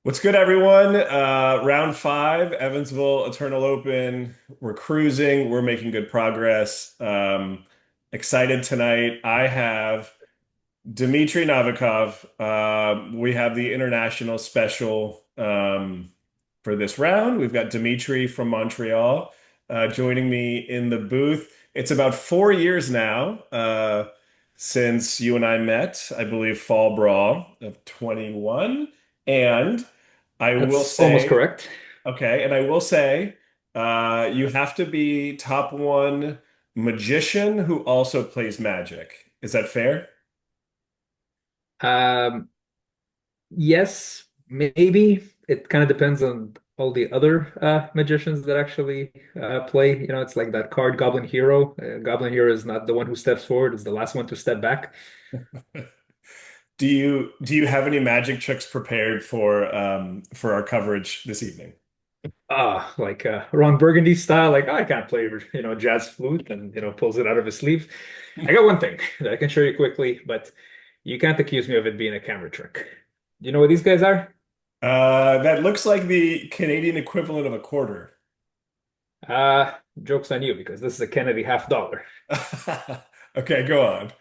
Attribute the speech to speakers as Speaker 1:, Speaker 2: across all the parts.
Speaker 1: What's good, everyone? Round five, Evansville Eternal Open. We're cruising. We're making good progress. Excited tonight. I have Dmitri Novikov. We have the international special for this round. We've got Dmitri from Montreal joining me in the booth. It's about 4 years now since you and I met, I believe, Fall Brawl of 21. And I will
Speaker 2: That's almost
Speaker 1: say,
Speaker 2: correct.
Speaker 1: okay, and I will say, you have to be top one magician who also plays magic. Is that fair?
Speaker 2: Um, yes, maybe. It kind of depends on all the other magicians that actually play. It's like that card Goblin Hero. Goblin Hero is not the one who steps forward, it's the last one to step back.
Speaker 1: Do you have any magic tricks prepared for our coverage this evening?
Speaker 2: Like Ron Burgundy style, like, oh, I can't play, jazz flute and, pulls it out of his sleeve. I got one thing that I can show you quickly, but you can't accuse me of it being a camera trick. You know what these guys are?
Speaker 1: That looks like the Canadian equivalent of a quarter.
Speaker 2: Joke's on you because this is a Kennedy half dollar.
Speaker 1: Okay, go on.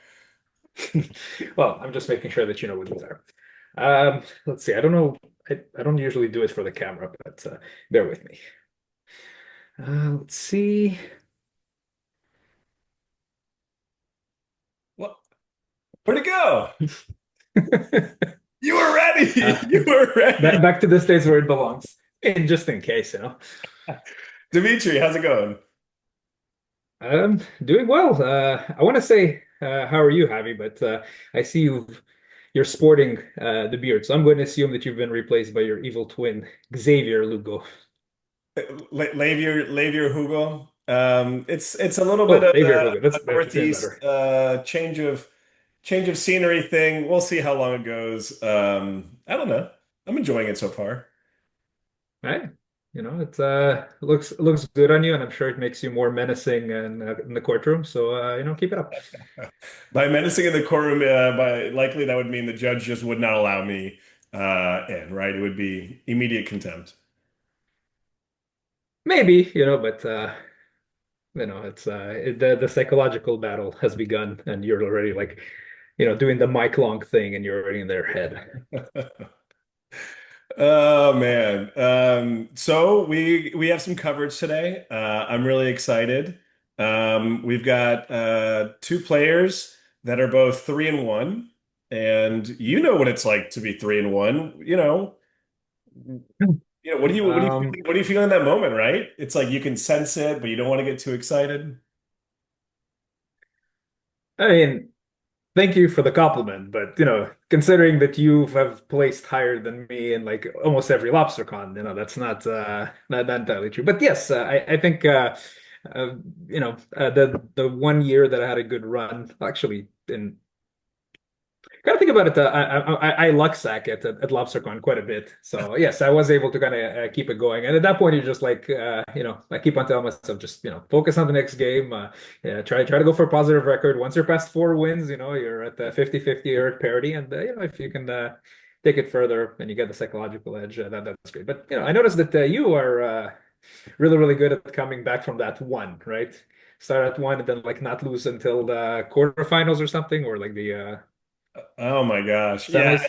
Speaker 2: Well, I'm just making sure that you know what these are. Let's see. I don't know. I don't usually do it for the camera, but bear with me. Let's see.
Speaker 1: Well, where'd it go? You were ready.
Speaker 2: uh,
Speaker 1: You were ready.
Speaker 2: back to the States where it belongs, and just in case.
Speaker 1: Dimitri, how's it going?
Speaker 2: Doing well. I want to say, how are you, Javi? But I see you're sporting the beard, so I'm going to assume that you've been replaced by your evil twin, Xavier Lugo.
Speaker 1: Lavier Hugo. It's a little bit
Speaker 2: Oh,
Speaker 1: of
Speaker 2: Xavier Lugo.
Speaker 1: a
Speaker 2: That's even
Speaker 1: Northeast
Speaker 2: better.
Speaker 1: change of scenery thing. We'll see how long it goes. I don't know. I'm enjoying it so far.
Speaker 2: Right. It's looks good on you, and I'm sure it makes you more menacing in the courtroom. So keep it up.
Speaker 1: By menacing in the courtroom, by likely that would mean the judge just would not allow me in, right? It would be immediate contempt.
Speaker 2: Maybe, but it's the psychological battle has begun, and you're already like, doing the Mike Long thing, and you're already in their head.
Speaker 1: Oh man. So we have some coverage today. I'm really excited. We've got two players that are both 3-1, and you know what it's like to be 3-1.
Speaker 2: Um,
Speaker 1: What do you feel in that moment, right? It's like you can sense it, but you don't want to get too excited.
Speaker 2: I mean, thank you for the compliment, but considering that you have placed higher than me in like almost every lobster con, that's not entirely true. But yes, I think the one year that I had a good run, actually, in gotta think about it. I luck sack at LobsterCon quite a bit, so yes, I was able to kind of keep it going. And at that point, you're just like, I keep on telling myself, just focus on the next game. Yeah, try to go for a positive record. Once you're past 4 wins, you're at the 50-50 or at parity, and if you can take it further and you get the psychological edge, that's great. But I noticed that you are really really good at coming back from that one, right? Start at one and then like not lose until the quarterfinals or something, or like the
Speaker 1: Oh my gosh. Yeah.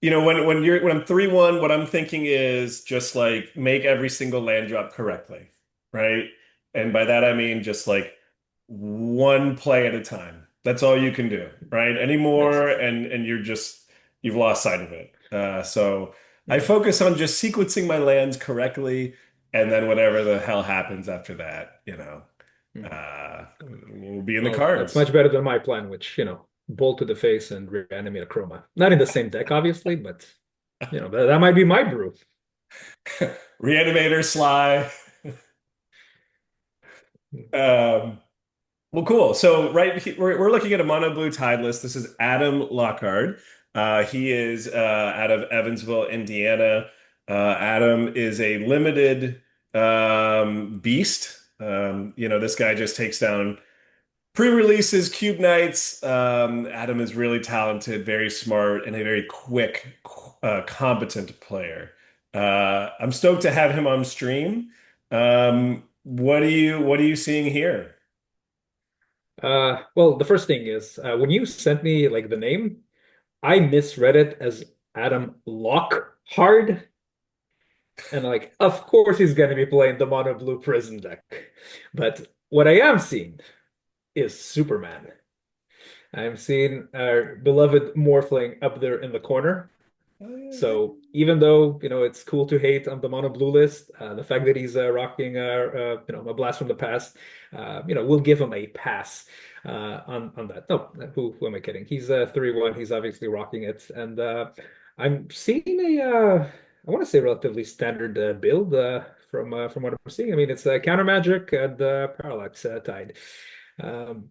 Speaker 2: semis.
Speaker 1: When I'm 3-1, what I'm thinking is just like make every single land drop correctly, right? And by that I mean just like one play at a time. That's all you can do, right? Any
Speaker 2: Makes
Speaker 1: more
Speaker 2: sense.
Speaker 1: and you've lost sight of it. So I
Speaker 2: Yeah.
Speaker 1: focus on just sequencing my lands correctly, and then whatever the hell happens after that,
Speaker 2: Mhm.
Speaker 1: will be in the
Speaker 2: Well, that's
Speaker 1: cards.
Speaker 2: much better than my plan, which, bolt to the face and reanimate a chroma. Not in the same deck, obviously, but that might be my brew.
Speaker 1: Reanimator, Sly. Um, Well, cool. So, we're looking at a mono blue tide list. This is Adam Lockard. He is out of Evansville, Indiana. Adam is a limited beast. This guy just takes down pre-releases, cube nights. Adam is really talented, very smart, and a very quick, competent player. I'm stoked to have him on stream. What are you seeing here?
Speaker 2: Well, the first thing is when you sent me like the name, I misread it as Adam Lockhard, and like, of course he's going to be playing the mono blue prison deck. But what I am seeing is Superman. I'm seeing our beloved Morphling up there in the corner.
Speaker 1: Oh, yeah.
Speaker 2: So even though, it's cool to hate on the mono blue list, the fact that he's rocking a blast from the past, we'll give him a pass on that. No, who am I kidding? He's 3-1. He's obviously rocking it, and I'm seeing I want to say relatively standard build from what I'm seeing. I mean, it's counter magic and parallax tide. Um,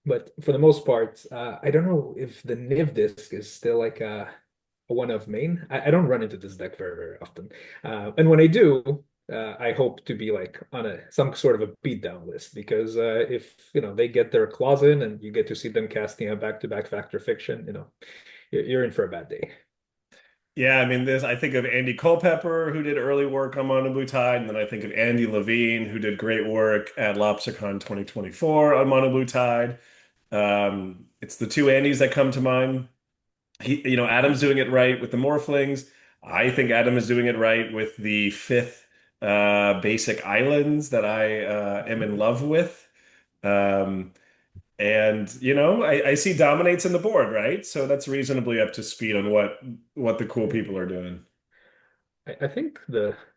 Speaker 2: but for the most part, I don't know if the Niv disc is still like a one of main. I don't run into this deck very, very often. And when I do, I hope to be like on some sort of a beatdown list because if they get their claws in and you get to see them casting a back-to-back Factor Fiction, you're in for a bad day.
Speaker 1: Yeah, I mean this. I think of Andy Culpepper, who did early work on Mono Blue Tide, and then I think of Andy Levine, who did great work at LobsterCon 2024 on Mono Blue Tide. It's the two Andys that come to mind. Adam's doing it right with the Morphlings. I think Adam is doing it right with the fifth basic islands that I am in love with. Um, I see dominates in the board, right? So that's reasonably up to speed on what the cool people are doing.
Speaker 2: I think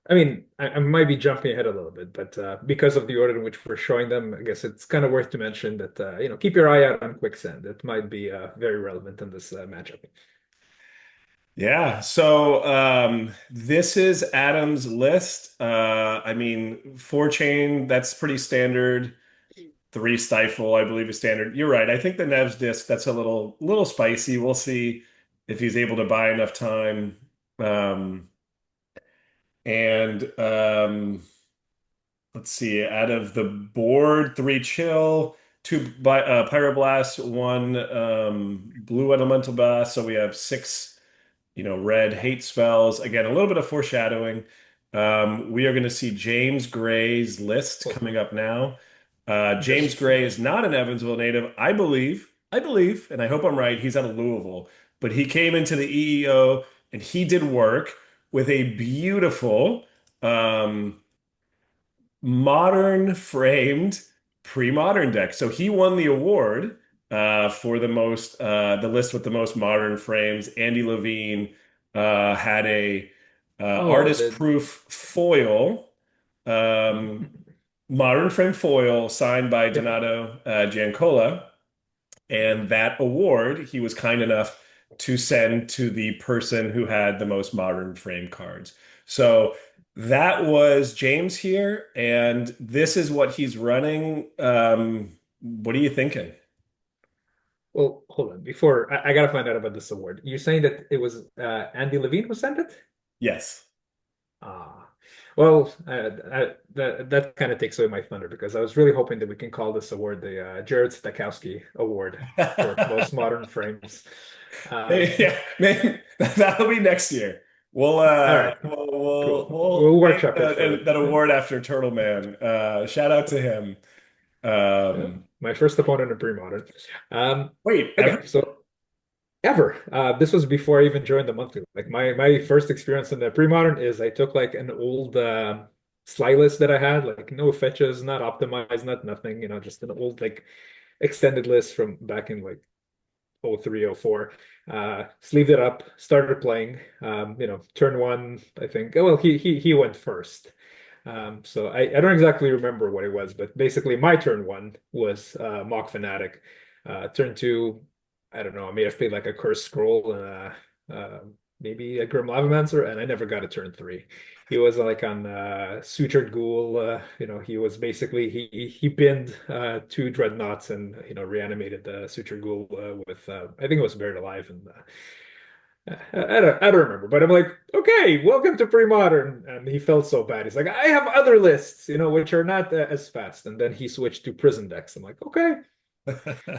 Speaker 2: I mean, I might be jumping ahead a little bit, but because of the order in which we're showing them, I guess it's kind of worth to mention that, keep your eye out on Quicksand. It might be very relevant in this matchup.
Speaker 1: Yeah, so this is Adam's list. I mean, four chain, that's pretty standard. Three stifle, I believe, is standard. You're right. I think the Nev's disc, that's a little spicy. We'll see if he's able to buy enough time. Um, and let's see, out of the board, three chill, two pyroblast, one blue elemental blast. So we have six, red hate spells. Again, a little bit of foreshadowing. We are going to see James Gray's list
Speaker 2: Well,
Speaker 1: coming up now. James
Speaker 2: just
Speaker 1: Gray is not an Evansville native. I believe, and I hope I'm right, he's out of Louisville, but he came into the EEO and he did work with a beautiful modern framed pre-modern deck. So he won the award for the list with the most modern frames. Andy Levine had a
Speaker 2: oh,
Speaker 1: artist proof foil, um, modern frame foil signed by
Speaker 2: yep.
Speaker 1: Donato Giancola. And that award he was kind enough to send to the person who had the most modern frame cards. So that was James here, and this is what he's running. What are you thinking?
Speaker 2: Well, hold on. Before I gotta find out about this award. You're saying that it was Andy Levine who sent it?
Speaker 1: Yes.
Speaker 2: Ah, well, that kind of takes away my thunder because I was really hoping that we can call this award the Jared Stakowski Award for most modern frames. Um,
Speaker 1: Yeah, maybe that'll be next year. We'll
Speaker 2: all
Speaker 1: uh
Speaker 2: right,
Speaker 1: we'll we'll,
Speaker 2: cool.
Speaker 1: we'll
Speaker 2: We'll
Speaker 1: name
Speaker 2: workshop it for
Speaker 1: that
Speaker 2: the
Speaker 1: award after Turtle Man. Shout out to him.
Speaker 2: yeah,
Speaker 1: Um,
Speaker 2: my first opponent in pre-modern. Um,
Speaker 1: wait, ever?
Speaker 2: okay, so ever. This was before I even joined the monthly. Like my first experience in the pre-modern is I took like an old Sly list that I had, like no fetches, not optimized, not nothing, just an old like extended list from back in like 03, 04. Sleeved it up, started playing. Turn one, I think. Oh, well, he went first. So I don't exactly remember what it was, but basically my turn one was Mock Fanatic. Turn two, I don't know, I may have played like a Cursed Scroll and maybe a Grim Lavamancer, and I never got a turn three. He was like on Sutured Ghoul. He was basically he pinned two Dreadnoughts and reanimated the Sutured Ghoul with I think it was Buried Alive and I don't remember, but I'm like, okay, welcome to pre-modern. And he felt so bad. He's like, I have other lists, which are not as fast. And then he switched to prison decks. I'm like, okay.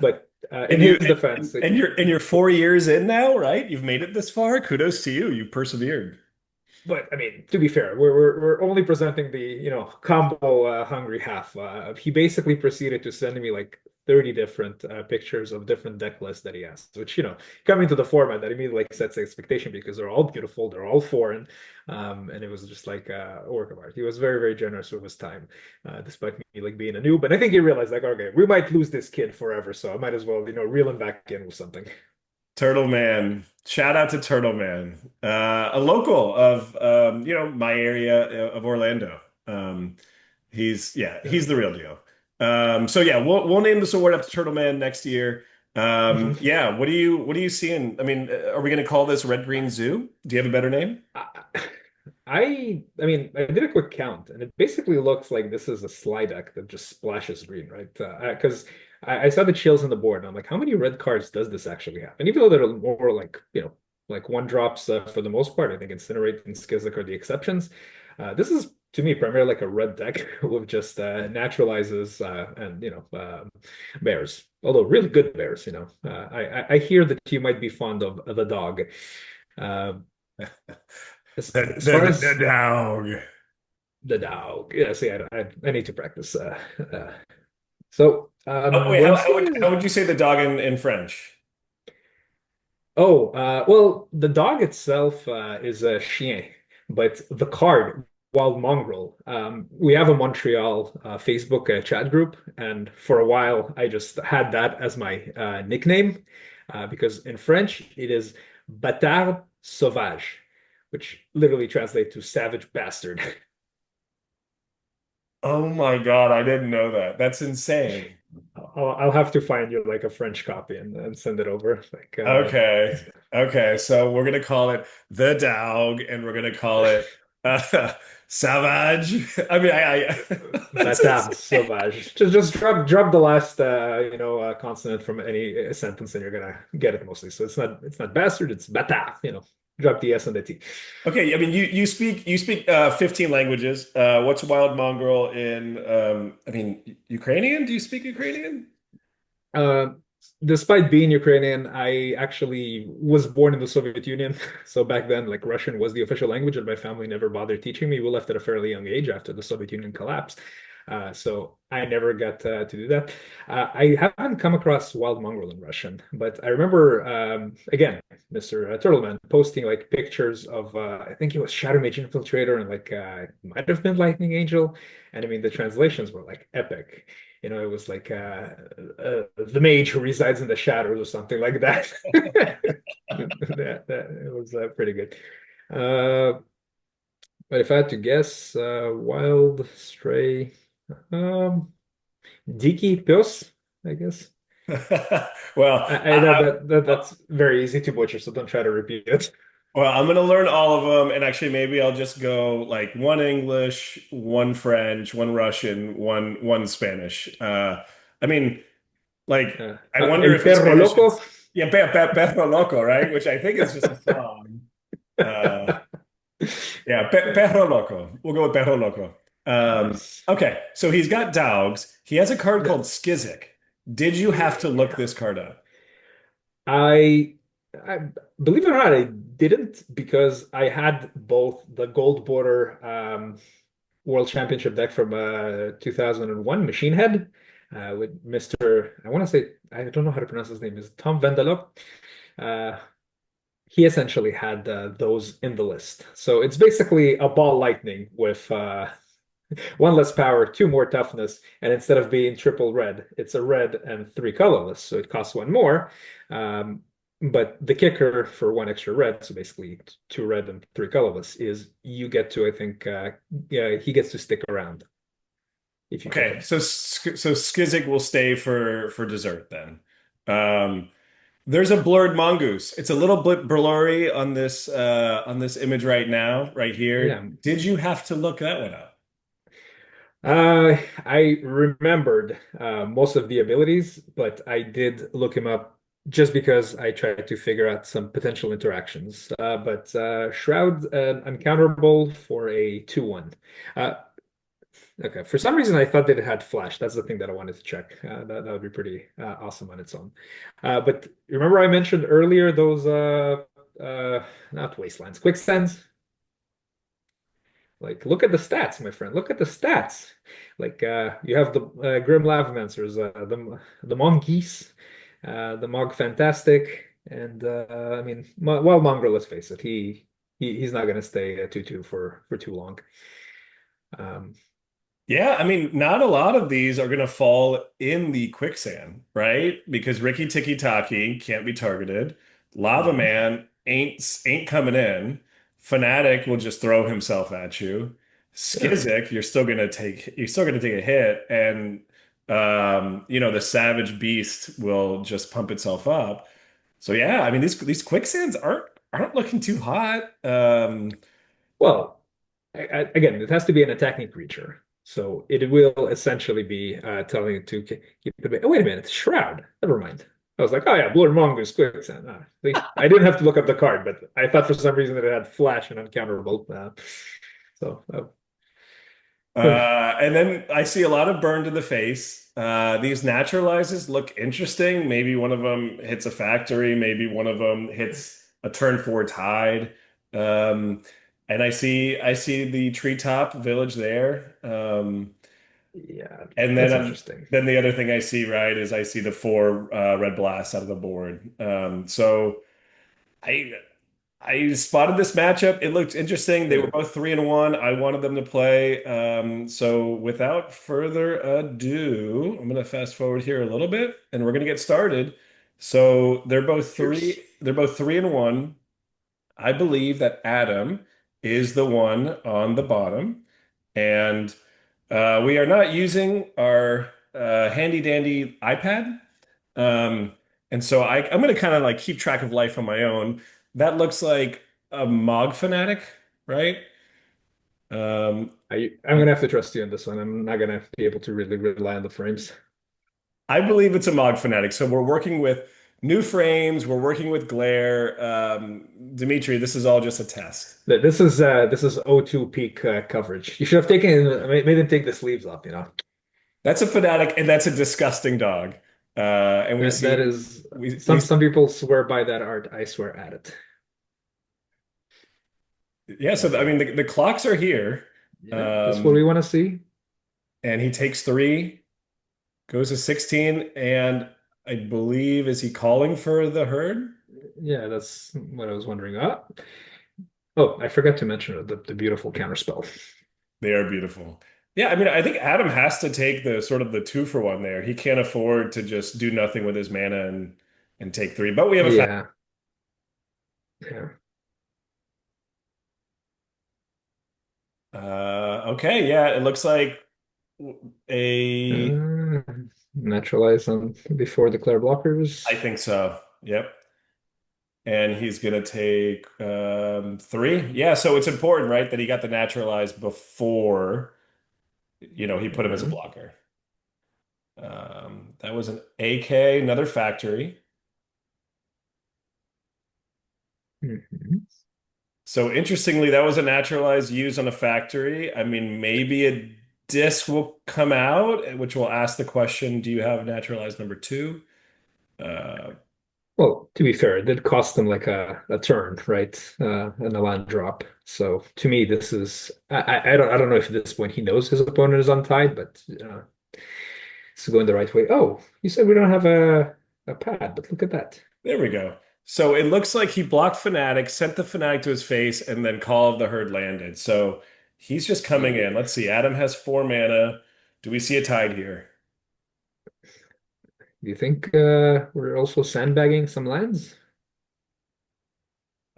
Speaker 2: But in
Speaker 1: And you
Speaker 2: his defense,
Speaker 1: and you're 4 years in now, right? You've made it this far. Kudos to you. You've persevered.
Speaker 2: But I mean, to be fair, we're only presenting the combo hungry half. He basically proceeded to send me like 30 different pictures of different deck lists that he has, which coming to the format that immediately like sets the expectation because they're all beautiful, they're all foreign, and it was just like a work of art. He was very very generous with his time, despite me like being a noob. And I think he realized like, okay, we might lose this kid forever, so I might as well reel him back in with something.
Speaker 1: Turtle Man. Shout out to Turtle Man, a local of my area of Orlando. He's the real deal. So yeah, we'll name this award after Turtle Man next year.
Speaker 2: Mhm.
Speaker 1: Yeah, what are you seeing? I mean, are we going to call this Red Green Zoo? Do you have a better name?
Speaker 2: I mean, I did a quick count, and it basically looks like this is a slide deck that just splashes green, right? Because I saw the chills on the board, and I'm like, how many red cards does this actually have? And even though they're more like, like one drops for the most part, I think Incinerate and Skizzik are the exceptions. This is to me primarily like a red deck with just naturalizes and bears, although really good bears. I hear that you might be fond of the dog. Uh, as,
Speaker 1: The
Speaker 2: as far
Speaker 1: the
Speaker 2: as
Speaker 1: dog.
Speaker 2: the dog. Yeah, see, I need to practice. So
Speaker 1: Oh wait,
Speaker 2: what
Speaker 1: how,
Speaker 2: I'm
Speaker 1: how
Speaker 2: seeing
Speaker 1: would
Speaker 2: is,
Speaker 1: how would you say the dog in French?
Speaker 2: well, the dog itself is a chien, but the card, wild mongrel. We have a Montreal Facebook chat group, and for a while I just had that as my nickname because in French it is bâtard sauvage, which literally translates to savage bastard.
Speaker 1: Oh my God, I didn't know that. That's insane.
Speaker 2: I'll have to find you like a French copy and send it over. Like,
Speaker 1: Okay. Okay. So we're gonna call it the dog, and we're gonna call it Savage. I mean, that's
Speaker 2: bâtard
Speaker 1: insane.
Speaker 2: sauvage. Just drop the last consonant from any sentence, and you're gonna get it mostly. So it's not bastard, it's bâtard. Drop the S and the T.
Speaker 1: Okay. I mean, you speak 15 languages. What's wild mongrel in I mean, Ukrainian? Do you speak Ukrainian?
Speaker 2: Uh, Despite being Ukrainian, I actually was born in the Soviet Union. So back then, like Russian was the official language, and my family never bothered teaching me. We left at a fairly young age after the Soviet Union collapsed. So I never got to do that. I haven't come across wild mongrel in Russian, but I remember, again, Mr. Turtleman posting like pictures of, I think it was Shadow Mage Infiltrator and like, it might have been Lightning Angel. And I mean, the translations were like epic. It was like the mage who resides in the shadows or something like that. It was pretty good. Uh, but if I had to guess, wild, stray, um, Diki Pios, I guess.
Speaker 1: Well,
Speaker 2: I know that's very easy to butcher, so don't try to repeat it.
Speaker 1: I'm gonna learn all of them, and actually, maybe I'll just go like one English, one French, one Russian, one Spanish. I mean, like, I wonder
Speaker 2: El
Speaker 1: if in
Speaker 2: Perro
Speaker 1: Spanish
Speaker 2: Loco.
Speaker 1: it's Perro Loco, right? Which I think is just a song. Uh, yeah, Perro Loco. We'll go with Perro Loco.
Speaker 2: Nice.
Speaker 1: Okay, so he's got dogs. He has a card
Speaker 2: Yeah.
Speaker 1: called Skizzik. Did you have to look this card up?
Speaker 2: I, I believe it or not, I didn't because I had both the gold border World Championship deck from 2001 Machine Head with Mr. I want to say I don't know how to pronounce his name. Is it Tom Vendelop? Uh, he essentially had those in the list. So it's basically a ball lightning with one less power, two more toughness, and instead of being triple red, it's a red and three colorless, so it costs one more. Um, but the kicker for one extra red, so basically two red and three colorless, is you get to, I think, yeah, he gets to stick around if you kick
Speaker 1: Okay,
Speaker 2: him.
Speaker 1: so Skizzik will stay for dessert then. Um, there's a blurred mongoose. It's a little bit blurry on this image right now, right here.
Speaker 2: Yeah.
Speaker 1: Did you have to look that one up?
Speaker 2: I remembered most of the abilities, but I did look him up just because I tried to figure out some potential interactions. But Shroud uncounterable for a 2/1. Uh, okay, for some reason I thought that it had flash. That's the thing that I wanted to check. That would be pretty awesome on its own. But remember I mentioned earlier those not wastelands, quicksands? Like, look at the stats, my friend. Look at the stats. Like, you have the Grim Lavamancers, the Monkeys, the Mog Fantastic, and I mean, well, Mongrel. Let's face it, he's not going to stay 2-2 for too long. Um,
Speaker 1: Yeah, I mean, not a lot of these are going to fall in the quicksand, right? Because Ricky Tiki Taki can't be targeted. Lava
Speaker 2: mhm.
Speaker 1: Man ain't coming in. Fanatic will just throw himself at you.
Speaker 2: Yeah.
Speaker 1: Skizik, you're still gonna take a hit, and the Savage Beast will just pump itself up. So yeah, I mean these quicksands aren't looking too hot.
Speaker 2: Well, again, it has to be an attacking creature. So it will essentially be telling it to keep it. Oh, wait a minute, Shroud. Never mind. I was like, oh yeah, Blue Mongoose Quicksand. See? I didn't have to look up the card, but I thought for some reason that it had Flash and Uncounterable. So,
Speaker 1: And then I see a lot of burn to the face. These naturalizes look interesting. Maybe one of them hits a factory. Maybe one of them hits a turn four tide. Um, and I see the treetop village there.
Speaker 2: yeah,
Speaker 1: And then
Speaker 2: that's
Speaker 1: I'm,
Speaker 2: interesting.
Speaker 1: then the other thing I see, right, is I see the four red blasts out of the board. So I I spotted this matchup. It looked interesting. They were
Speaker 2: Yeah.
Speaker 1: both 3-1. I wanted them to play. So without further ado, I'm going to fast forward here a little bit, and we're going to get started. So they're both
Speaker 2: Cheers.
Speaker 1: three. They're both 3-1. I believe that Adam is the one on the bottom, and we are not using our handy dandy iPad. Um, and so I'm going to kind of like keep track of life on my own. That looks like a Mog fanatic, right? Um,
Speaker 2: I'm gonna have to trust you on this one. I'm not gonna be able to really rely on the frames.
Speaker 1: I believe it's a Mog fanatic. So we're working with new frames. We're working with glare. Dmitri, this is all just a test.
Speaker 2: This is O2 peak coverage. You should have taken made him take the sleeves off, you know.
Speaker 1: That's a fanatic, and that's a disgusting dog. And we
Speaker 2: That
Speaker 1: see
Speaker 2: is
Speaker 1: we
Speaker 2: some people swear by that art. I swear at it.
Speaker 1: yeah. So I
Speaker 2: Okay.
Speaker 1: mean, the clocks are here,
Speaker 2: Yeah, this is what we
Speaker 1: um,
Speaker 2: want to see.
Speaker 1: and he takes three. Goes to 16, and I believe, is he calling for the herd?
Speaker 2: Yeah, that's what I was wondering. Oh, I forgot to mention the beautiful counterspell.
Speaker 1: They are beautiful. Yeah, I mean, I think Adam has to take the sort of the two for one there. He can't afford to just do nothing with his mana and take three. But we have a fact.
Speaker 2: Yeah, yeah.
Speaker 1: Okay, yeah, it looks like a.
Speaker 2: Uh, Naturalize on before declare
Speaker 1: I
Speaker 2: blockers.
Speaker 1: think so. Yep. And he's gonna take three. Yeah, so it's important, right, that he got the naturalized before, he put him as a
Speaker 2: Yeah.
Speaker 1: blocker. That was an AK, another factory.
Speaker 2: Mhm.
Speaker 1: So interestingly, that was a naturalized use on a factory. I mean, maybe a disc will come out, which will ask the question, do you have naturalized number two? Uh,
Speaker 2: Well, to be fair, it did cost them like a turn, right? And a land drop. So to me, this is I don't know if at this point he knows his opponent is untied, but it's going the right way. Oh, you said we don't have a pad, but look at that.
Speaker 1: there we go. So it looks like he blocked Fnatic, sent the Fnatic to his face, and then Call of the Herd landed. So he's just coming in.
Speaker 2: Yeah.
Speaker 1: Let's see. Adam has 4 mana. Do we see a tide here?
Speaker 2: Do you think we're also sandbagging some lands?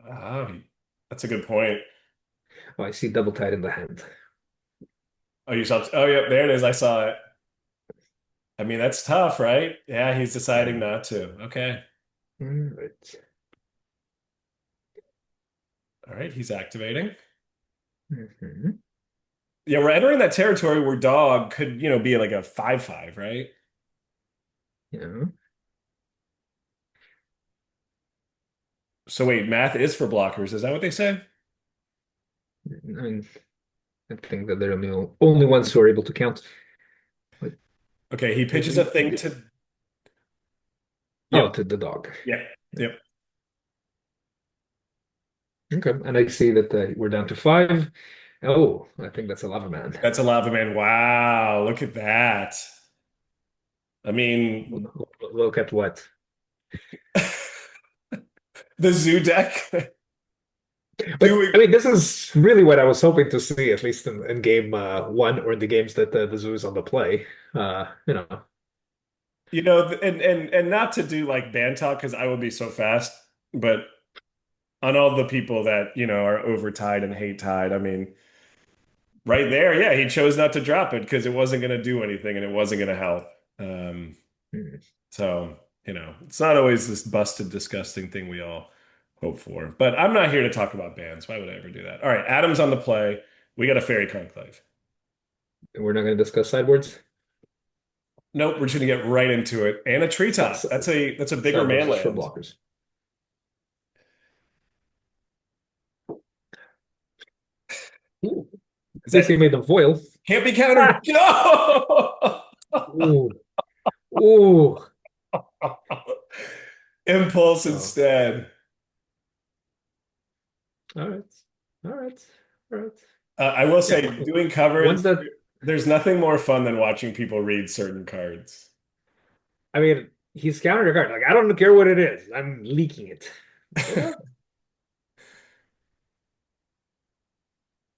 Speaker 1: Oh, that's a good point.
Speaker 2: Oh, I see double tide in the hand.
Speaker 1: Oh, you saw. Oh, yeah, there it is. I saw it. I mean, that's tough, right? Yeah, he's deciding
Speaker 2: Yeah.
Speaker 1: not to. Okay.
Speaker 2: All right.
Speaker 1: All right, he's activating.
Speaker 2: Mhm.
Speaker 1: Yeah, we're entering that territory where dog could, be like a 5/5, right?
Speaker 2: Yeah.
Speaker 1: So wait, math is for blockers. Is that what they say?
Speaker 2: I mean, I think that they're the only ones who are able to count. But
Speaker 1: Okay, he pitches a thing to.
Speaker 2: oh,
Speaker 1: Yep,
Speaker 2: to the dog.
Speaker 1: yep,
Speaker 2: Yeah.
Speaker 1: yep.
Speaker 2: Okay, and I see that we're down to five. Oh, I think that's a lava man.
Speaker 1: That's a lava man. Wow, look at that. I mean,
Speaker 2: Look at what.
Speaker 1: the zoo deck
Speaker 2: But
Speaker 1: doing,
Speaker 2: I mean, this is really what I was hoping to see, at least in game one or in the games that the zoo is on the play. You know.
Speaker 1: and not to do like band talk because I will be so fast, but on all the people that, are over Tide and hate Tide, I mean, right there, yeah, he chose not to drop it because it wasn't going to do anything and it wasn't going to help. Um,
Speaker 2: Hmm.
Speaker 1: so, it's not always this busted, disgusting thing we all hope for. But I'm not here to talk about bands. Why would I ever do that? All right, Adam's on the play. We got a fairy conclave.
Speaker 2: We're not going to discuss sideboards.
Speaker 1: Nope, we're just gonna get right into it. And a
Speaker 2: Si-
Speaker 1: treetop.
Speaker 2: si-
Speaker 1: That's a bigger
Speaker 2: Sideboards just for
Speaker 1: manland.
Speaker 2: blockers. Ooh.
Speaker 1: Is
Speaker 2: At least
Speaker 1: that
Speaker 2: he made them foil.
Speaker 1: can't be countered?
Speaker 2: Ah!
Speaker 1: No!
Speaker 2: Ooh. Ooh.
Speaker 1: Impulse
Speaker 2: Oh.
Speaker 1: instead.
Speaker 2: All right. All right. All right.
Speaker 1: I will
Speaker 2: Yeah.
Speaker 1: say, doing covers,
Speaker 2: Once that,
Speaker 1: there's nothing more fun than watching people read certain cards.
Speaker 2: I mean, he's countered a card. Like, I don't care what it is. I'm leaking it. Okay.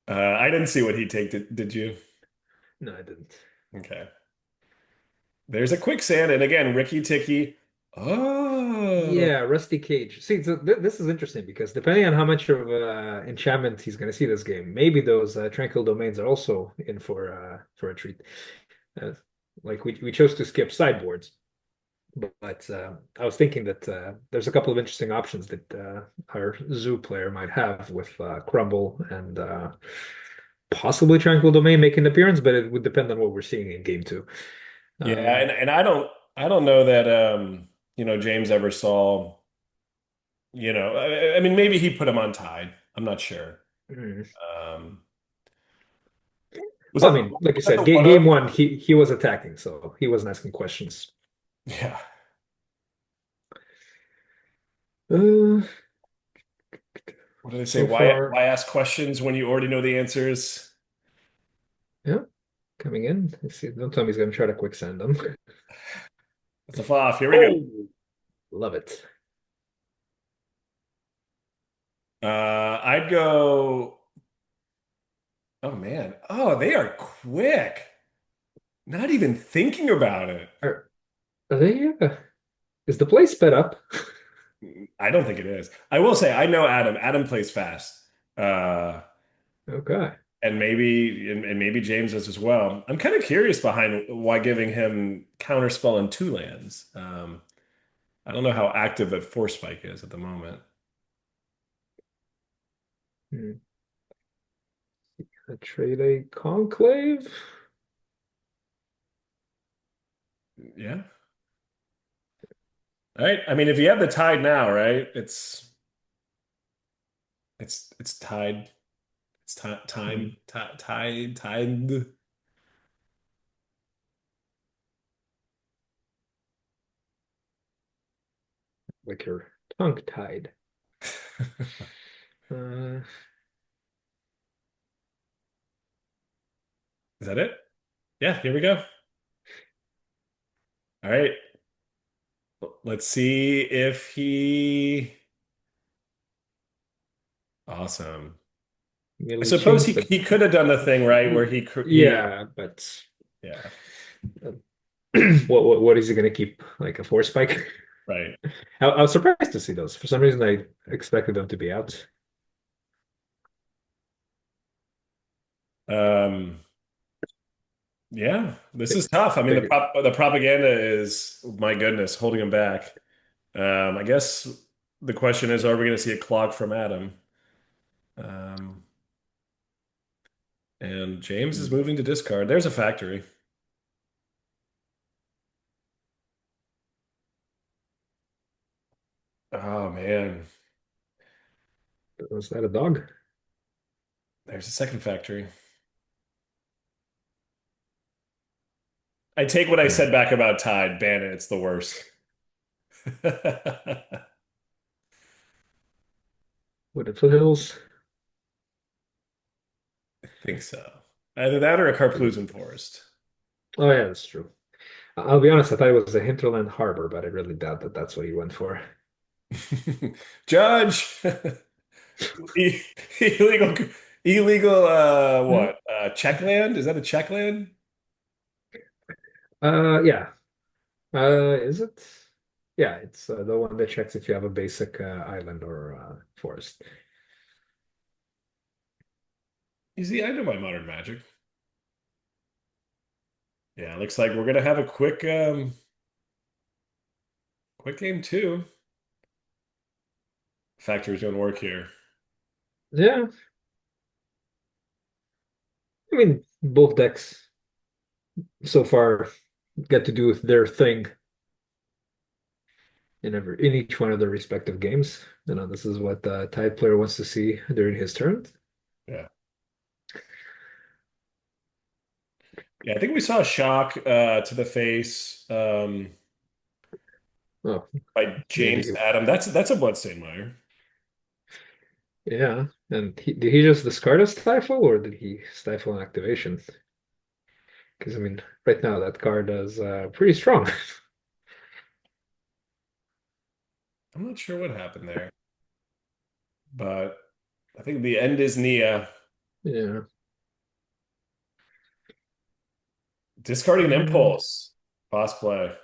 Speaker 1: I didn't see what he take. Did you?
Speaker 2: No, I didn't.
Speaker 1: Okay. There's a quicksand, and again, Ricky Ticky. Oh,
Speaker 2: Yeah, Rusty Cage. See, so this is interesting because depending on how much of enchantment he's going to see this game, maybe those tranquil domains are also in for a treat. Uh, like we chose to skip sideboards, but I was thinking that there's a couple of interesting options that our zoo player might have with Crumble and possibly Tranquil Domain making an appearance, but it would depend on what we're seeing in game two.
Speaker 1: yeah,
Speaker 2: Um,
Speaker 1: and I don't know that James ever saw. I mean, maybe he put him on Tide. I'm not sure.
Speaker 2: mm.
Speaker 1: Um, was
Speaker 2: Well, I
Speaker 1: that
Speaker 2: mean, like you
Speaker 1: was that
Speaker 2: said,
Speaker 1: the one
Speaker 2: game
Speaker 1: of?
Speaker 2: one he was attacking, so he wasn't asking questions.
Speaker 1: Yeah.
Speaker 2: Uh,
Speaker 1: What do they say?
Speaker 2: so
Speaker 1: Why
Speaker 2: far,
Speaker 1: ask questions when you already know the answers?
Speaker 2: yeah, coming in. Let's see. Don't tell me he's going to try to quicksand them.
Speaker 1: That's a off. Here we go.
Speaker 2: Oh, love it.
Speaker 1: I'd go. Oh man. Oh, they are quick. Not even thinking about it.
Speaker 2: Are they? Is the play sped up?
Speaker 1: I don't think it is. I will say I know Adam. Adam plays fast. Uh,
Speaker 2: Okay.
Speaker 1: and maybe James does as well. I'm kind of curious behind why giving him counterspell and two lands. I don't know how active that force spike is at the moment.
Speaker 2: Hmm. A trade a conclave?
Speaker 1: Yeah. All right. I mean, if you have the tide now, right? It's tied. It's
Speaker 2: Hmm.
Speaker 1: tide.
Speaker 2: Like you're tongue-tied. Uh,
Speaker 1: Is that it? Yeah, here we go. All right. Let's see if he awesome. I
Speaker 2: merely
Speaker 1: suppose
Speaker 2: change
Speaker 1: he
Speaker 2: the.
Speaker 1: he could have done the thing right where he
Speaker 2: Yeah, but
Speaker 1: yeah,
Speaker 2: uh, what is he going to keep? Like a force spike?
Speaker 1: right.
Speaker 2: I was surprised to see those. For some reason, I expected them to be out.
Speaker 1: Um yeah, this is
Speaker 2: Fig-
Speaker 1: tough. I mean
Speaker 2: Figure.
Speaker 1: the propaganda is my goodness, holding him back. I guess the question is, are we going to see a clock from Adam? Um, and James is
Speaker 2: Hmm.
Speaker 1: moving to discard. There's a factory. Oh man,
Speaker 2: Was that a dog?
Speaker 1: there's a second factory. I take what I
Speaker 2: Hmm.
Speaker 1: said back about Tide. Ban it. It's the worst.
Speaker 2: Wooded Foothills?
Speaker 1: think so. Either that or a Carplusan Forest.
Speaker 2: Oh yeah, that's true. I'll be honest, I thought it was a Hinterland Harbor, but I really doubt that that's what you went for.
Speaker 1: Judge, I- illegal, illegal.
Speaker 2: Hmm.
Speaker 1: What? Czech land? Is that a Czech land?
Speaker 2: Yeah. Is it? Yeah, it's the one that checks if you have a basic island or forest.
Speaker 1: Easy. I know my modern magic. Yeah, looks like we're gonna have a quick game too. Factories don't work here.
Speaker 2: Yeah, I mean both decks so far get to do their thing in each one of their respective games. This is what the Tide player wants to see during his turn.
Speaker 1: Yeah. Yeah, I think we saw a shock to the face
Speaker 2: Oh,
Speaker 1: by
Speaker 2: maybe.
Speaker 1: James Adam. That's a Bloodstained Mire.
Speaker 2: Yeah. And did he just discard a stifle or did he stifle an activation? Because I mean, right now that card is pretty strong.
Speaker 1: I'm not sure what happened there, but I think the end is Nia.
Speaker 2: Yeah.
Speaker 1: Discarding an
Speaker 2: Mm,
Speaker 1: impulse. Boss play.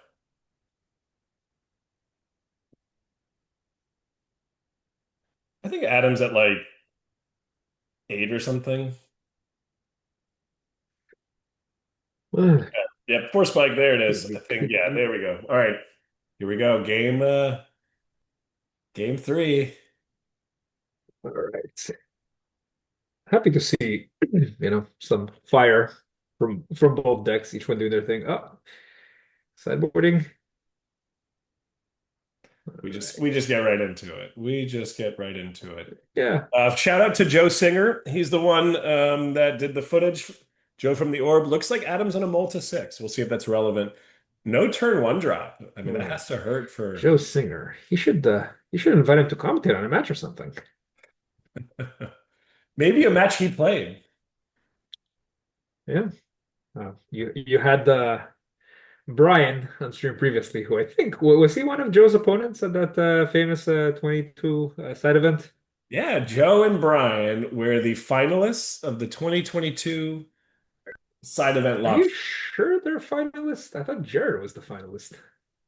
Speaker 1: I think Adam's at like 8 or something. Yeah, force spike. There it is. I think. Yeah, there we go. All right, here we go. Game three.
Speaker 2: All right. Happy to see, some fire from both decks, each one doing their thing. Oh, sideboarding. All
Speaker 1: We
Speaker 2: right.
Speaker 1: just get right into it. We just get right into it.
Speaker 2: Yeah.
Speaker 1: Shout out to Joe Singer. He's the one that did the footage. Joe from the Orb. Looks like Adam's on a Malta 6. We'll see if that's relevant. No turn one drop. I mean, that
Speaker 2: Hmm.
Speaker 1: has to hurt for
Speaker 2: Joe Singer. You should invite him to commentate on a match or something.
Speaker 1: maybe a match he played.
Speaker 2: Yeah. You had Brian on stream previously, who I think was he one of Joe's opponents at that famous 22 side event?
Speaker 1: Yeah, Joe and Brian were the finalists of the 2022 side event
Speaker 2: Are you
Speaker 1: lobster.
Speaker 2: sure they're finalists? I thought Jared was the finalist.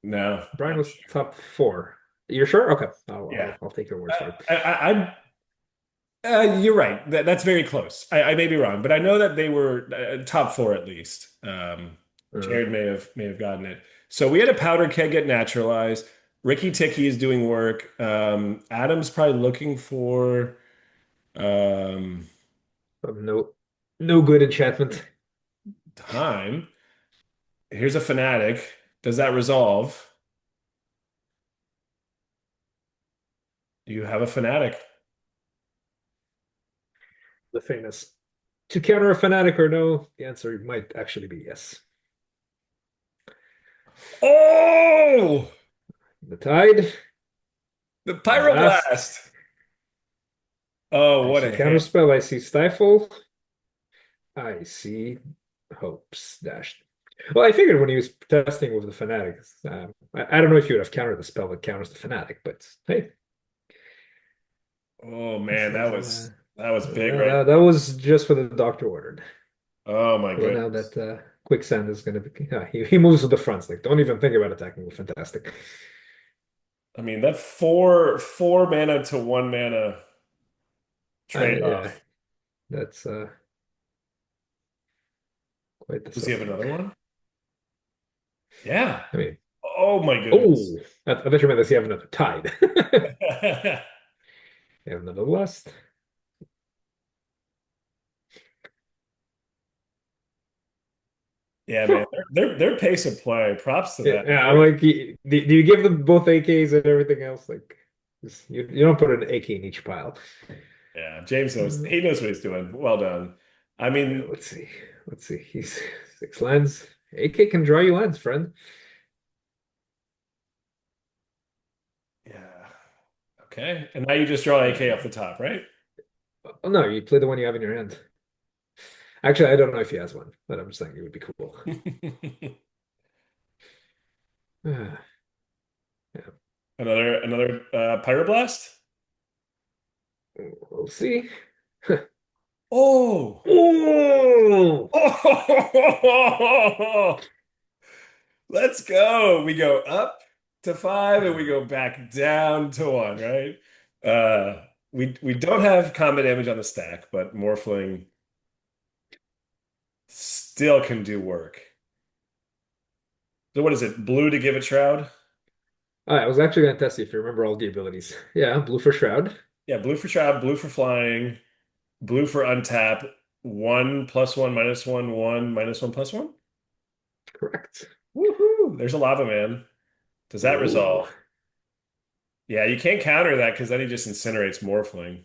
Speaker 1: No,
Speaker 2: Brian
Speaker 1: not
Speaker 2: was
Speaker 1: sure.
Speaker 2: top four. You're sure? Okay, I'll
Speaker 1: Yeah,
Speaker 2: I'll, I'll take your word for it.
Speaker 1: I'm. You're right. That's very close. I may be wrong, but I know that they were top four at least.
Speaker 2: Uh,
Speaker 1: Jared may have gotten it. So we had a powder keg get naturalized. Ricky Ticky is doing work. Adam's probably looking for. Um,
Speaker 2: no good enchantment.
Speaker 1: Time. Here's a fanatic. Does that resolve? You have a fanatic.
Speaker 2: The famous to counter a fanatic or no? The answer might actually be yes.
Speaker 1: Oh,
Speaker 2: The tide,
Speaker 1: the
Speaker 2: blast.
Speaker 1: pyroblast. Oh,
Speaker 2: I
Speaker 1: what
Speaker 2: see
Speaker 1: a hit.
Speaker 2: counterspell. I see stifle. I see hopes dashed. Well, I figured when he was testing with the fanatics, I don't know if you would have countered the spell that counters the fanatic, but hey,
Speaker 1: Oh
Speaker 2: this
Speaker 1: man,
Speaker 2: is
Speaker 1: that was big,
Speaker 2: that,
Speaker 1: right?
Speaker 2: that, that was just for the doctor ordered.
Speaker 1: Oh my
Speaker 2: Well, now
Speaker 1: goodness.
Speaker 2: that quicksand is going to be, he moves with the fronts. Like, don't even think about attacking with fantastic.
Speaker 1: I mean, that four mana to 1 mana
Speaker 2: Yeah,
Speaker 1: trade-off.
Speaker 2: that's quite the
Speaker 1: Does he have
Speaker 2: suffering.
Speaker 1: another one? Yeah.
Speaker 2: I mean,
Speaker 1: Oh my goodness.
Speaker 2: oh, I thought you meant that you have another tide. You have another lust.
Speaker 1: Yeah, man. Their pace of play. Props to them.
Speaker 2: Yeah, I'm like, do you give them both AKs and everything else? Like, you don't put an AK in each pile.
Speaker 1: Yeah, James knows
Speaker 2: Uh,
Speaker 1: he knows what he's doing. Well done. I mean,
Speaker 2: let's see. Let's see. He's six lands. AK can draw you lands, friend.
Speaker 1: yeah. Okay. And now you just draw AK off
Speaker 2: Uh,
Speaker 1: the top, right?
Speaker 2: oh no, you play the one you have in your hand. Actually, I don't know if he has one, but I'm just saying it would be cool. Yeah.
Speaker 1: Another pyroblast.
Speaker 2: We'll see.
Speaker 1: Oh.
Speaker 2: Oh,
Speaker 1: Oh, let's go. We go up to five and we go back down to one, right? We don't have combat damage on the stack, but Morphling still can do work. So what is it? Blue to give it Shroud?
Speaker 2: I was actually going to test you if you remember all the abilities. Yeah, blue for Shroud.
Speaker 1: Yeah, blue for Shroud, blue for flying, blue for untap, one plus one minus one, one minus one plus one.
Speaker 2: Correct.
Speaker 1: Woohoo! There's a lava man. Does that
Speaker 2: Ooh.
Speaker 1: resolve? Yeah, you can't counter that because then he just incinerates Morphling.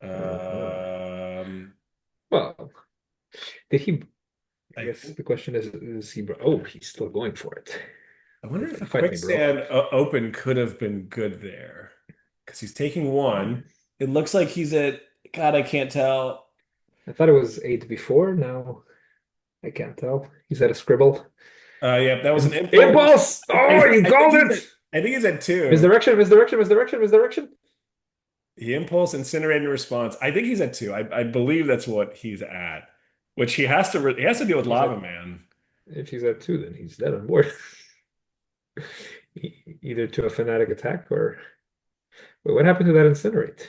Speaker 2: Uh-huh.
Speaker 1: Um,
Speaker 2: Well, did he? I
Speaker 1: I
Speaker 2: guess
Speaker 1: think
Speaker 2: the question is he? Oh, he's still going for it.
Speaker 1: I wonder if a
Speaker 2: Fight me, bro.
Speaker 1: quicksand open could have been good there because he's taking one.
Speaker 2: Hmm.
Speaker 1: It looks like he's at God. I can't tell.
Speaker 2: I thought it was eight before. Now I can't tell. He's at a scribble.
Speaker 1: Yeah, that was an impulse.
Speaker 2: Impulse! Oh, you
Speaker 1: I think
Speaker 2: called
Speaker 1: he's
Speaker 2: it!
Speaker 1: at. I think he's at two.
Speaker 2: Misdirection, misdirection, misdirection, misdirection.
Speaker 1: He impulse incinerated response. I think he's at two. I believe that's what he's at, which he has to deal with
Speaker 2: If he's at
Speaker 1: Lava Man.
Speaker 2: if he's at two, then he's dead on board. Either to a fanatic attack or wait, what happened to that incinerate?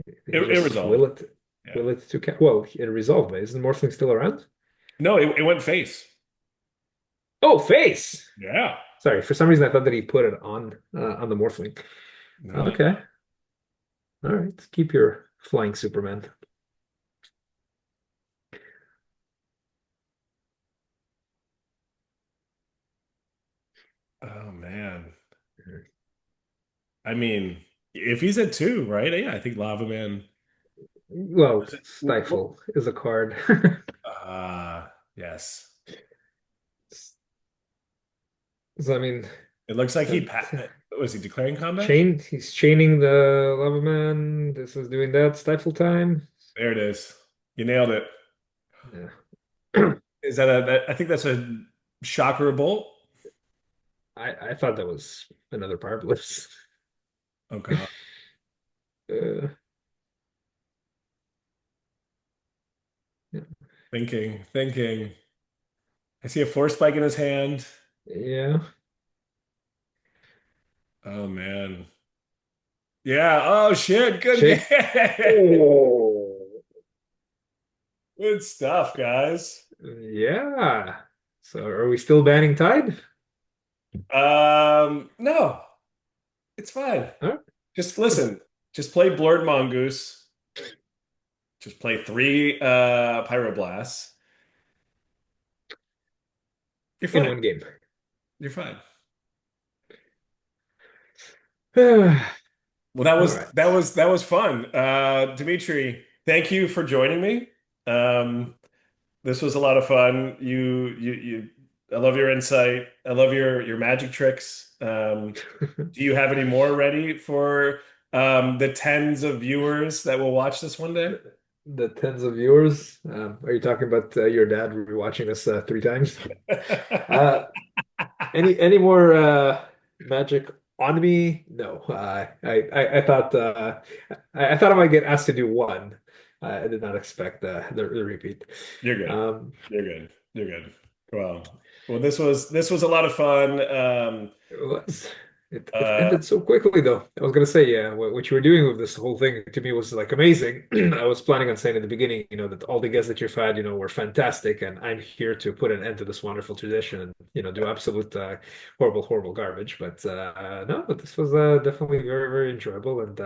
Speaker 2: Did he
Speaker 1: It
Speaker 2: just
Speaker 1: resolved. Yeah.
Speaker 2: will it to well, it resolved, but isn't Morphling still around?
Speaker 1: No, it went face.
Speaker 2: Oh, face.
Speaker 1: Yeah.
Speaker 2: Sorry, for some reason I thought that he put it on the Morphling.
Speaker 1: No, no.
Speaker 2: Okay. All right. Keep your flying Superman.
Speaker 1: Oh man. I mean, if he's at two, right? Yeah, I think Lava Man.
Speaker 2: Well,
Speaker 1: Was it?
Speaker 2: Stifle is a card.
Speaker 1: Yes.
Speaker 2: So I mean,
Speaker 1: It looks like
Speaker 2: uh,
Speaker 1: was he declaring combat?
Speaker 2: he's chaining the Lava Man. This is doing that Stifle time.
Speaker 1: There it is. You nailed it.
Speaker 2: Yeah.
Speaker 1: Is I think that's a shocker bolt.
Speaker 2: I thought that was another Power Blitz.
Speaker 1: Oh God.
Speaker 2: Uh, yeah.
Speaker 1: Thinking. I see a force spike in his hand.
Speaker 2: Yeah.
Speaker 1: Oh man. Yeah. Oh shit. Good
Speaker 2: Shake.
Speaker 1: game.
Speaker 2: Oh.
Speaker 1: Good stuff, guys.
Speaker 2: Yeah. So are we still banning Tide?
Speaker 1: No, it's fine.
Speaker 2: Huh?
Speaker 1: Just listen. Just play Blurred Mongoose. Just play three Pyroblasts. You're
Speaker 2: In
Speaker 1: fine.
Speaker 2: one game.
Speaker 1: You're fine.
Speaker 2: All
Speaker 1: Well,
Speaker 2: right.
Speaker 1: that was fun. Dmitri, thank you for joining me. Um, this was a lot of fun. I love your insight. I love your magic tricks. Do you have any more ready for the tens of viewers that will watch this one day?
Speaker 2: The tens of viewers. Are you talking about your dad rewatching us three times? Uh, any more magic on me? No. I thought I thought I might get asked to do one. I did not expect the repeat.
Speaker 1: You're good.
Speaker 2: Um,
Speaker 1: You're good. You're good. Well, this was a lot of fun.
Speaker 2: it was. It
Speaker 1: Uh,
Speaker 2: ended so quickly, though. I was gonna say, yeah, what you were doing with this whole thing to me was like amazing. I was planning on saying at the beginning, that all the guests that you've had, were fantastic, and I'm here to put an end to this wonderful tradition and do absolute horrible, horrible garbage. But no, but this was definitely very, very enjoyable. And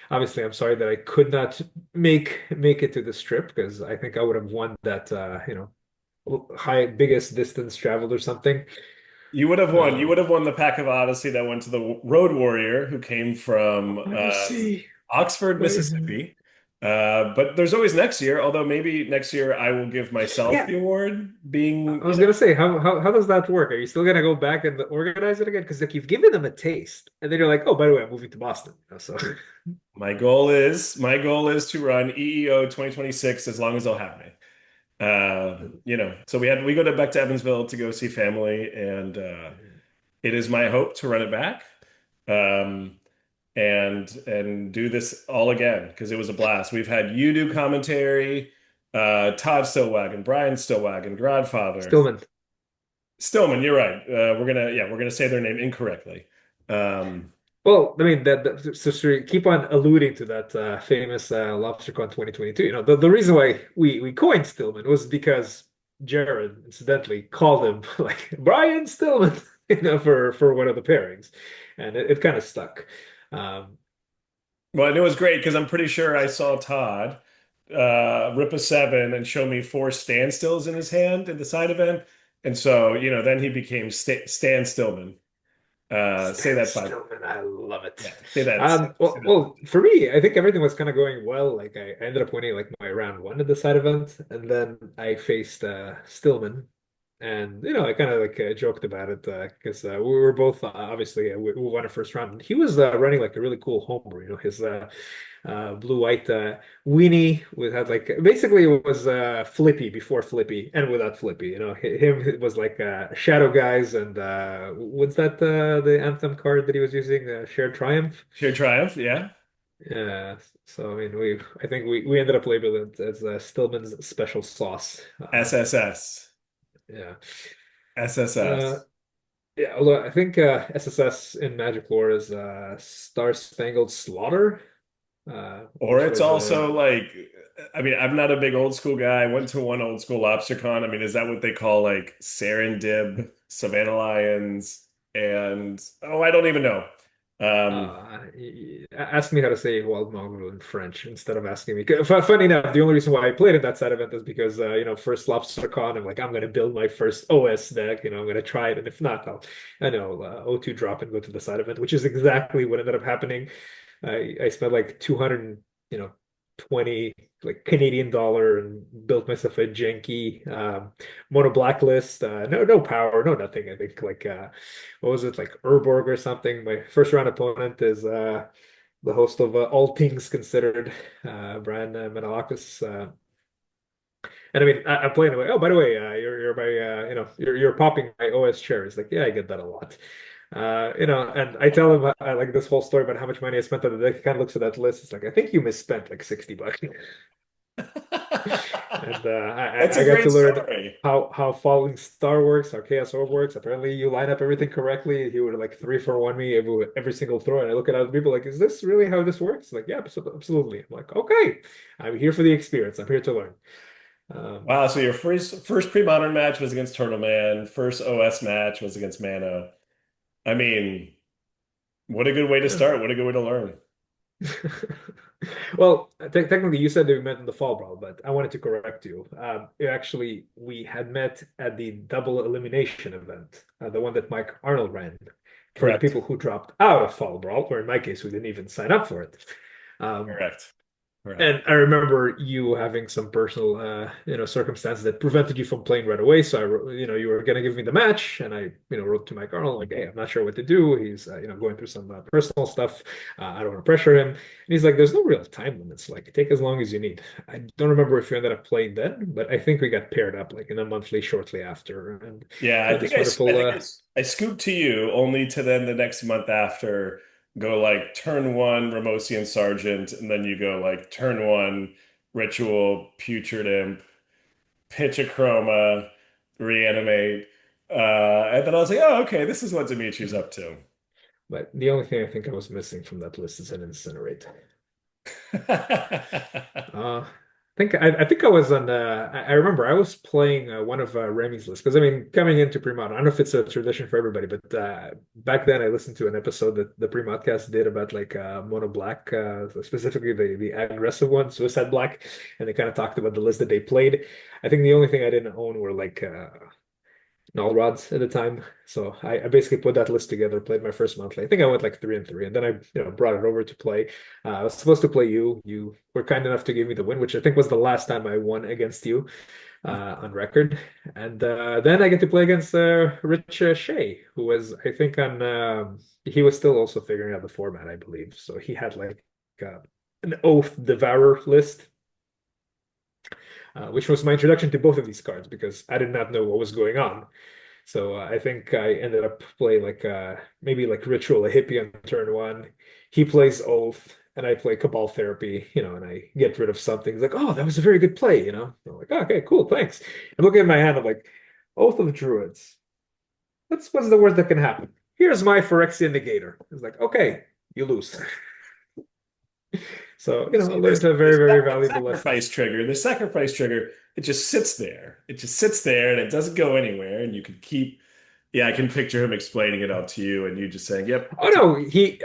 Speaker 2: obviously, I'm sorry that I could not make it to this trip because I think I would have won that, high biggest distance traveled or something.
Speaker 1: you would have won. You would
Speaker 2: Um,
Speaker 1: have won the pack of Odyssey that went to the Road Warrior, who came from
Speaker 2: Odyssey.
Speaker 1: Oxford, Mississippi. But there's always next year, although maybe next year I will give myself
Speaker 2: Yeah,
Speaker 1: the award,
Speaker 2: I
Speaker 1: being,
Speaker 2: was gonna say, how does that work? Are you still gonna go back and organize it again? Because like you've given them a taste, and then you're like, oh, by the way, I'm moving to Boston. So
Speaker 1: My goal is to run EEO 2026 as long as they'll have me. So we go back to Evansville to go see family, and it is my hope to run it back, um, and do this all again because it was a blast. We've had you do commentary, Todd Stillwagon, Brian Stillwagon, Godfather,
Speaker 2: Stillman.
Speaker 1: Stillman. You're right. We're gonna say their name incorrectly. Um,
Speaker 2: Well, I mean so to keep on alluding to that famous LobsterCon 2022. The reason why we coined Stillman was because Jared incidentally called him like Brian Stillman, for one of the pairings, and it kind of stuck. Um,
Speaker 1: well, and it was great because I'm pretty sure I saw Todd rip a seven and show me four standstills in his hand in the side event, and so then he became Stan Stillman. Say
Speaker 2: Stan
Speaker 1: that five.
Speaker 2: Stillman, I love it.
Speaker 1: Yeah, say that. Say that.
Speaker 2: Well, for me, I think everything was kind of going well. Like I ended up winning like my round one at the side event, and then I faced Stillman, and I kind of like joked about it because we were both obviously we won a first round. He was running like a really cool homebrew. His blue white weenie with had like basically it was Flippy before Flippy and without Flippy. Him it was like Shadow Guys and what's that the anthem card that he was using? Shared Triumph.
Speaker 1: Sheer triumph. Yeah.
Speaker 2: Yeah. So I mean I think we ended up labeling it as Stillman's special sauce.
Speaker 1: SSS.
Speaker 2: Yeah. Uh,
Speaker 1: SSS.
Speaker 2: yeah, although I think SSS in Magic Lore is Star Spangled Slaughter,
Speaker 1: Or
Speaker 2: which
Speaker 1: it's
Speaker 2: was
Speaker 1: also like, I mean, I'm not a big old school guy. I went to one old school LobsterCon. I mean, is that what they call like Serendib, Savannah Lions, and I don't even know. Um,
Speaker 2: ask me how to say Wild Mongrel in French instead of asking me. Funny enough, the only reason why I played in that side event is because first LobsterCon, I'm like, I'm gonna build my first OS deck. I'm gonna try it, and if not, I know O2 drop and go to the side event, which is exactly what ended up happening. I spent like 200, 20 like Canadian dollar and built myself a janky mono blacklist. No power, no nothing. I think like what was it like Urborg or something? My first round opponent is the host of All Things Considered, Brian Menalakis. And I mean, I'm playing away. Oh, by the way, you're my you're popping my OS shares. Like, yeah, I get that a lot. And I tell him like this whole story about how much money I spent on the deck. He kind of looks at that list. It's like, I think you misspent like $60. And
Speaker 1: that's
Speaker 2: I
Speaker 1: a
Speaker 2: got to
Speaker 1: great
Speaker 2: learn
Speaker 1: story.
Speaker 2: how Falling Star works, how Chaos Orb works. Apparently, you line up everything correctly. He would like 3-for-1 me every single throw. And I look at other people like, is this really how this works? Like, yeah, absolutely. I'm like, okay, I'm here for the experience. I'm here to learn. Um,
Speaker 1: Wow, so your first pre-modern match was against Turtle Man. First OS match was against Mano. I mean, what a good way to
Speaker 2: yeah.
Speaker 1: start. What a good way to learn.
Speaker 2: Well, technically, you said that we met in the fall brawl, but I wanted to correct you. Actually, we had met at the double elimination event, the one that Mike Arnold ran for the
Speaker 1: Correct.
Speaker 2: people who dropped out of fall brawl, or in my case, who didn't even sign up for it. Um,
Speaker 1: Correct. Correct.
Speaker 2: and I remember you having some personal, circumstances that prevented you from playing right away. So you were going to give me the match, and I, wrote to Mike Arnold like, "Hey, I'm not sure what to do. He's, going through some personal stuff. I don't want to pressure him." And he's like, "There's no real time limits. Like, take as long as you need." I don't remember if you ended up playing then, but I think we got paired up like in a monthly shortly after, and
Speaker 1: Yeah,
Speaker 2: we had this
Speaker 1: I
Speaker 2: wonderful.
Speaker 1: think I scooped to you only to then the next month after go like turn one Ramosian Sergeant, and then you go like turn one Ritual Putrid Imp, pitch a Chroma, reanimate. And then I was like, oh, okay, this is what Dimitri's up to.
Speaker 2: But the only thing I think I was missing from that list is an incinerate. I think I was on. I remember I was playing one of Remy's lists because I mean, coming into Premod, I don't know if it's a tradition for everybody, but back then I listened to an episode that the Premodcast did about like Mono Black, specifically the aggressive one, Suicide Black, and they kind of talked about the list that they played. I think the only thing I didn't own were like null rods at the time. So I basically put that list together, played my first monthly. I think I went like 3-3, and then I brought it over to play. I was supposed to play you. You were kind enough to give me the win, which I think was the last time I won against you on record. And then I get to play against Rich Shea, who was I think on. He was still also figuring out the format, I believe. So he had like an Oath Devourer list, which was my introduction to both of these cards because I did not know what was going on. So I think I ended up playing like maybe like Ritual a Hippie on turn one. He plays Oath, and I play Cabal Therapy, and I get rid of something. He's like, "Oh, that was a very good play," I'm like, oh, "Okay, cool, thanks." I'm looking at my hand, I'm like, "Oath of Druids. What's the worst that can happen? Here's my Phyrexian Negator." It's like, "Okay, you lose." So,
Speaker 1: You
Speaker 2: I
Speaker 1: see
Speaker 2: learned a very, very valuable lesson.
Speaker 1: the sacrifice trigger, it just sits there. It just sits there and it doesn't go anywhere. And you can keep, yeah, I can picture him explaining it all to you and you just saying, yep,
Speaker 2: Oh no,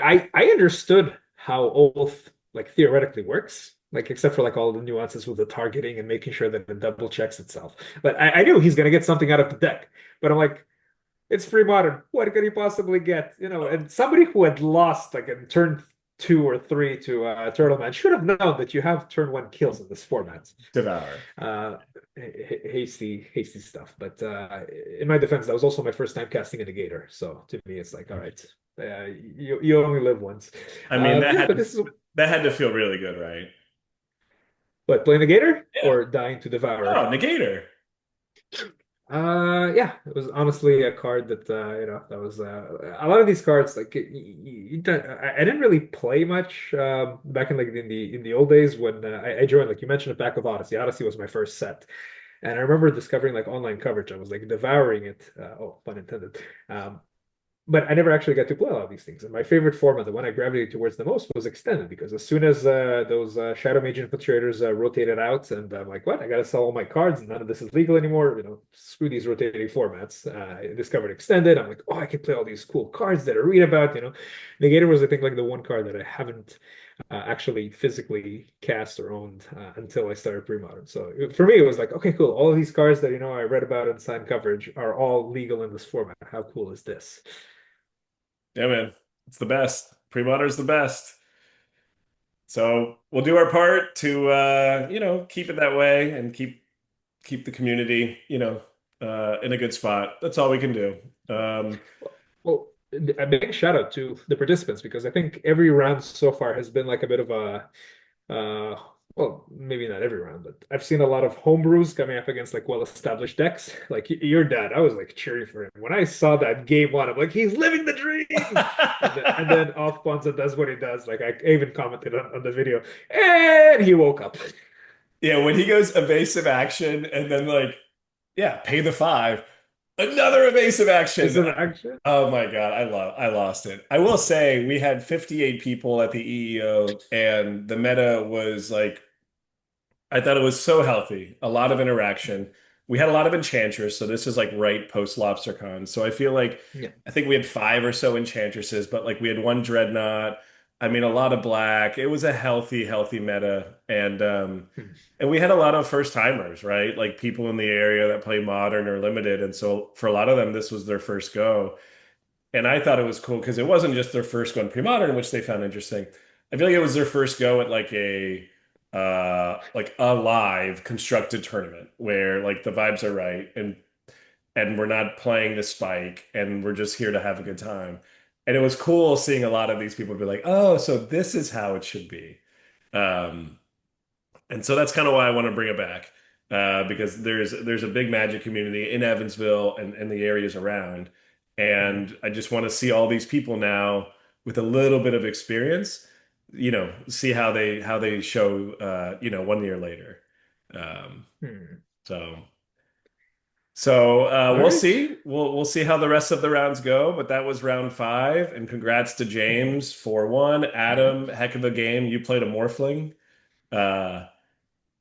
Speaker 2: I understood how Oath like theoretically works, like except for like all the nuances with the targeting and making sure that it double checks itself. But I knew he's gonna get something out of the deck. But I'm like, it's pre-modern. What could he possibly get? And somebody who had lost like in turn two or three to Turtle Man should have known that you have turn one kills in this format.
Speaker 1: devour.
Speaker 2: Uh, hasty stuff. But in my defense, that was also my first time casting a negator. So to me, it's like, all right, you only live once.
Speaker 1: I mean,
Speaker 2: Yeah, but this is
Speaker 1: that had to feel really good, right?
Speaker 2: what, play negator
Speaker 1: Yeah.
Speaker 2: or dying to devour.
Speaker 1: Oh, negator.
Speaker 2: Yeah, it was honestly a card that that was a lot of these cards like I didn't really play much back in like in the old days when I joined, like you mentioned, a pack of Odyssey. Odyssey was my first set, and I remember discovering like online coverage. I was like devouring it. Oh, pun intended. Um, but I never actually got to play a lot of these things. And my favorite format, the one I gravitated towards the most, was extended because as soon as those Shadow Mage infiltrators rotated out, and I'm like, what? I got to sell all my cards, and none of this is legal anymore. Screw these rotating formats. I discovered extended. I'm like, oh, I can play all these cool cards that I read about. Negator was, I think, like the one card that I haven't actually physically cast or owned until I started pre-modern. So for me, it was like, okay, cool. All of these cards that I read about in signed coverage are all legal in this format. How cool is this?
Speaker 1: Yeah, man. It's the best. Pre-modern's the best. So we'll do our part to keep it that way and keep the community, in a good spot. That's all we can do. Um,
Speaker 2: Well, a big shout out to the participants because I think every round so far has been like a bit of well, maybe not every round, but I've seen a lot of homebrews coming up against like well-established decks. Like your dad, I was like cheering for him. When I saw that game one, I'm like, he's living the dream. And then off Ponza does what he does. Like I even commented on the video, and he woke up.
Speaker 1: yeah, when he goes evasive action and then like, yeah, pay the five, another evasive
Speaker 2: Is
Speaker 1: action.
Speaker 2: it action?
Speaker 1: Oh my God, I lost it. I will say we had 58 people at the EEO and the meta was like I thought it was so healthy. A lot of interaction. We had a lot of Enchantress, so this is like right post LobsterCon. So I feel like
Speaker 2: Yeah.
Speaker 1: I think we had five or so Enchantresses, but like we had one Dreadnought. I mean, a lot of black. It was a healthy meta,
Speaker 2: Hmm.
Speaker 1: and we had a lot of first timers, right? Like people in the area that play modern or limited, and so for a lot of them, this was their first go. And I thought it was cool because it wasn't just their first go in pre-modern, which they found interesting. I feel like it was their first go at like a live constructed tournament where like the vibes are right and we're not playing the spike and we're just here to have a good time. And it was cool seeing a lot of these people be like, oh, so this is how it should be. Um, and so that's kind of why I want to bring it back because there's a big Magic community in Evansville and the areas around,
Speaker 2: Mhm.
Speaker 1: and I just want to see all these people now with a little bit of experience, see how they show, 1 year later. Um,
Speaker 2: Hmm.
Speaker 1: so
Speaker 2: All
Speaker 1: we'll
Speaker 2: right.
Speaker 1: see. We'll see how the rest of the rounds go, but that was round five, and congrats to
Speaker 2: Mhm.
Speaker 1: James for one.
Speaker 2: Yeah.
Speaker 1: Adam, heck of a game. You played a Morphling. Uh,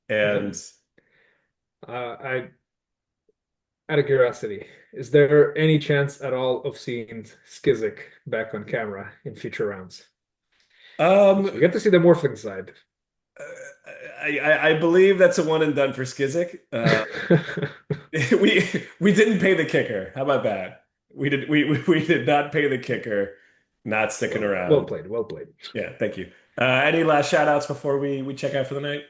Speaker 2: Yeah.
Speaker 1: and
Speaker 2: I Out of curiosity, is there any chance at all of seeing Skizik back on camera in future rounds?
Speaker 1: Um,
Speaker 2: Because we get to see the Morphling side.
Speaker 1: I believe that's a one and done for Skizik. We didn't pay the kicker. How about that? We did not pay the kicker. Not sticking
Speaker 2: Well
Speaker 1: around.
Speaker 2: played, well played.
Speaker 1: Yeah, thank you. Any last shout outs before we check out for the night?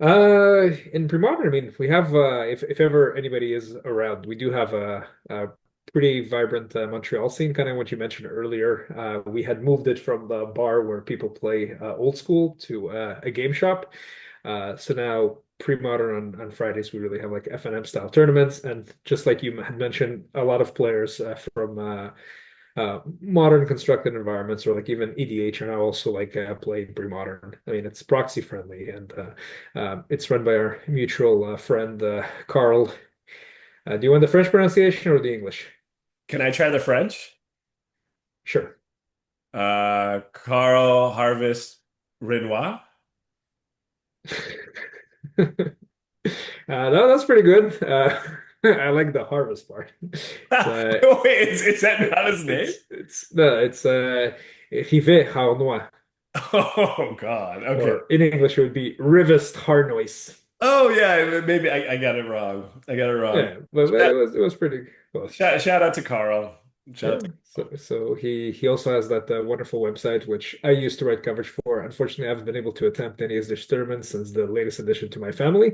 Speaker 2: In Premodern, I mean, we have if ever anybody is around, we do have a pretty vibrant Montreal scene, kind of what you mentioned earlier. We had moved it from the bar where people play old school to a game shop. So now pre-modern on Fridays, we really have like FNM style tournaments. And just like you had mentioned, a lot of players from modern constructed environments or like even EDH are now also like playing pre-modern. I mean, it's proxy friendly and it's run by our mutual friend Carl. Do you want the French pronunciation or the English?
Speaker 1: Can I try the French?
Speaker 2: Sure.
Speaker 1: Carl Harvest Renoir.
Speaker 2: No, that's pretty good. I like the harvest part. It's
Speaker 1: Wait, is that not his name?
Speaker 2: it's no, it's Rivet Harnois,
Speaker 1: Oh God. Okay.
Speaker 2: or in English it would be Rivest Harnois.
Speaker 1: Oh yeah, maybe I got it wrong. I got it wrong.
Speaker 2: Yeah, but
Speaker 1: Shout,
Speaker 2: it was pretty close.
Speaker 1: shout out to Carl. Shout
Speaker 2: Yeah.
Speaker 1: out to
Speaker 2: So he also has that wonderful website which I used to write coverage for. Unfortunately, I haven't been able to attempt any of this tournament since the latest addition to my family.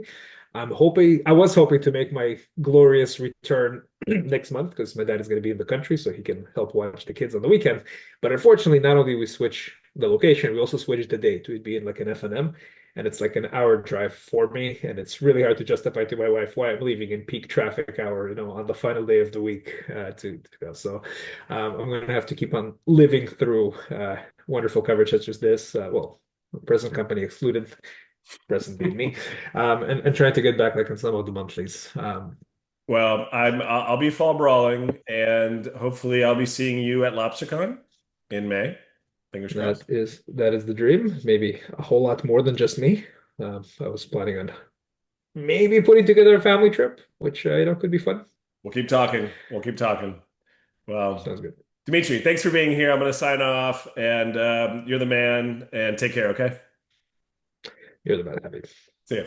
Speaker 2: I was hoping to make my glorious return next month because my dad is going to be in the country, so he can help watch the kids on the weekend. But unfortunately, not only we switch the location, we also switched the date. We'd be in like an F&M, and it's like an hour drive for me, and it's really hard to justify to my wife why I'm leaving in peak traffic hour, on the final day of the week to go. So I'm going to have to keep on living through wonderful coverage such as this. Well, present company excluded, present being me, and trying to get back like on some of the monthlies.
Speaker 1: Well, I'll be fall brawling, and hopefully I'll be seeing you at LobsterCon in May. Fingers crossed.
Speaker 2: That is the dream. Maybe a whole lot more than just me. I was planning on maybe putting together a family trip, which could be fun.
Speaker 1: We'll keep talking. We'll keep talking. Well,
Speaker 2: Sounds good.
Speaker 1: Dmitri, thanks for being here. I'm going to sign off, and you're the man. And take care. Okay.
Speaker 2: You're the man, happy.
Speaker 1: See ya.